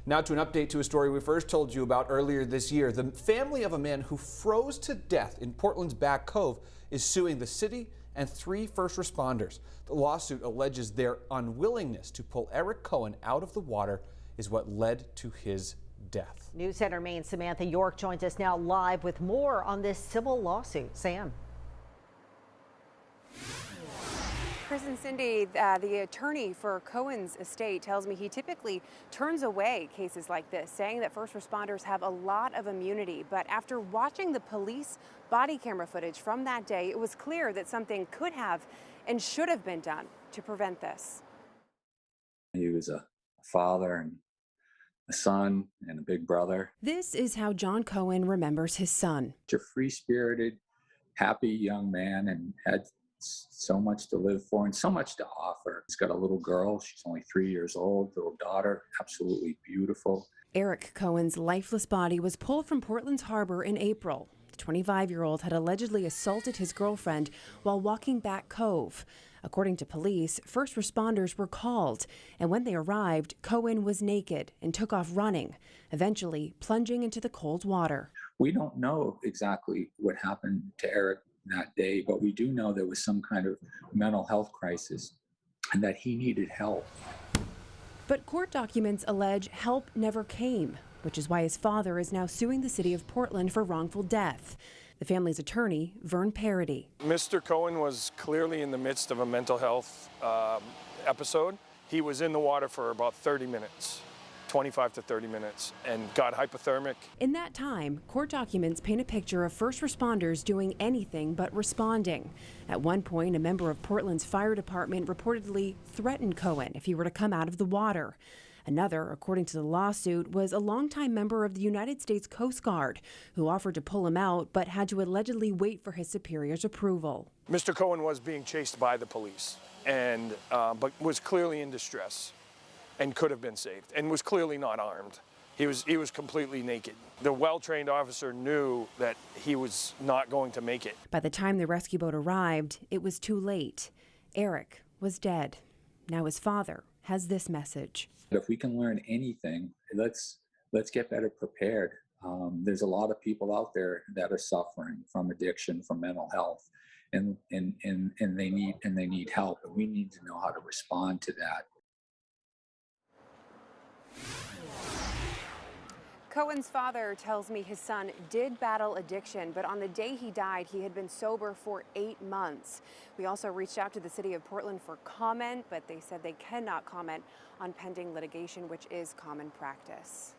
Now to an update to a story we first told you about earlier this year. The family of a man who froze to death in Portland's Back Cove is suing the city and 3 first responders. The lawsuit alleges their unwillingness to pull Eric Cohen out of the water is what led to his death. News Center Maine's Samantha York joins us now live with more on this civil lawsuit. Sam. Chris and Cindy, the attorney for Cohen's estate tells me he typically turns away cases like this, saying that first responders have a lot of immunity. But after watching the police body camera footage from that day, it was clear that something could have and should have been done to prevent this. He was a father and a son and a big brother. This is how John Cohen remembers his son. A free-spirited, happy young man, and had so much to live for and so much to offer. He's got a little girl. She's only 3 years old, little daughter, absolutely beautiful. Eric Cohen's lifeless body was pulled from Portland's harbor in April. The 25-year-old had allegedly assaulted his girlfriend while walking Back Cove. According to police, first responders were called, and when they arrived, Cohen was naked and took off running, eventually plunging into the cold water. We don't know exactly what happened to Eric that day, but we do know there was some kind of mental health crisis and that he needed help. But court documents allege help never came, which is why his father is now suing the city of Portland for wrongful death. The family's attorney, Vern Parody. Mr. Cohen was clearly in the midst of a mental health episode. He was in the water for about 30 minutes. 25 to 30 minutes, and got hypothermic. In that time, court documents paint a picture of first responders doing anything but responding. At one point, a member of Portland's fire department reportedly threatened Cohen if he were to come out of the water. Another, according to the lawsuit, was a longtime member of the United States Coast Guard who offered to pull him out but had to allegedly wait for his superior's approval. Mr. Cohen was being chased by the police, and but was clearly in distress and could have been saved, and was clearly not armed. He was completely naked. The well-trained officer knew that he was not going to make it. By the time the rescue boat arrived, it was too late. Eric was dead. Now his father has this message. If we can learn anything, let's get better prepared. There's a lot of people out there that are suffering from addiction, from mental health, and they need help, and we need to know how to respond to that. Cohen's father tells me his son did battle addiction, but on the day he died, he had been sober for 8 months. We also reached out to the city of Portland for comment, but they said they cannot comment on pending litigation, which is common practice.